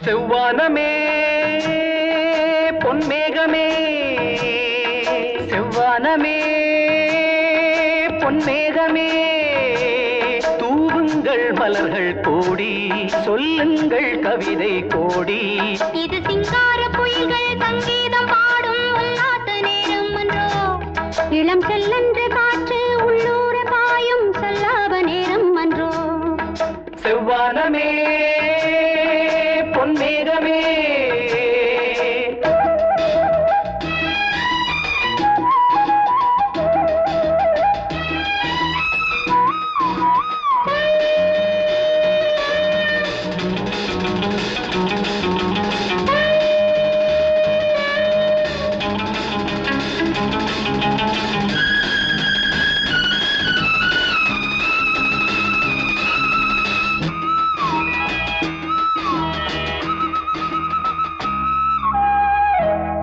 செவ்வானமே பொன்மேகமே செவ்வானமே பொன்மேகமே தூவுங்கள் மலர்கள் கோடி சொல்லுங்கள் கவிதை கோடி இது சிங்கார புயல்கள் சங்கீதம் பாடும் உல்லாச நேரம் என்றோ இளம் செல்லென்று காற்று உள்ளூர பாயும் சல்லாப நேரம் என்றோ செவ்வானமே பொன்மேகமே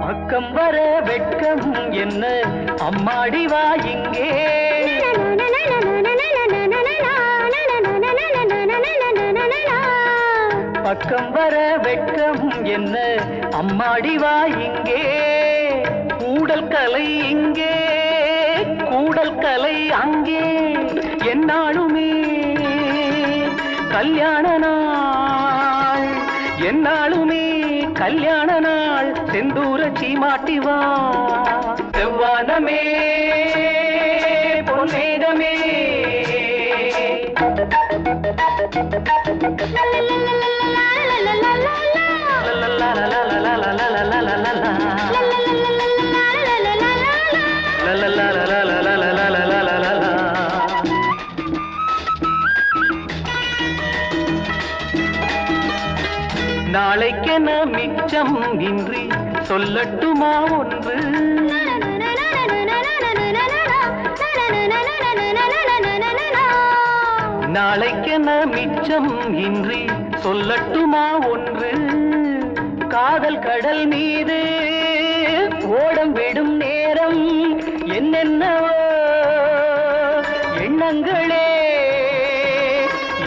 பக்கம் வர வெட்கம் என்ன அம்மாடி வா இங்கே பக்கம் வர வெட்கம் என்ன அம்மாடி வா இங்கே கூடல் கலை இங்கே கூடல் கலை அங்கே என்னாலுமே கல்யாண நாள் என்னாலுமே கல்யாண நாள் செந்தூர சீமாட்டி வா செவ்வானமே பொன்மேகமே நாளைக்கென மிச்சம் இன்றி சொல்லட்டுமா ஒன்று நாளைக்கென மிச்சம் இன்றி சொல்லட்டுமா ஒன்று காதல் கடல் மீது ஓடம் விடும் நேரம் என்னென்னவோ எண்ணங்களே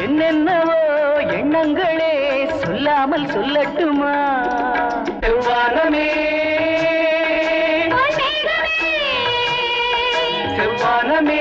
என்னென்னவோ எண்ணங்களே சொல்லாமல் சொல்லட்டுமா செவ்வானமே செவ்வானமே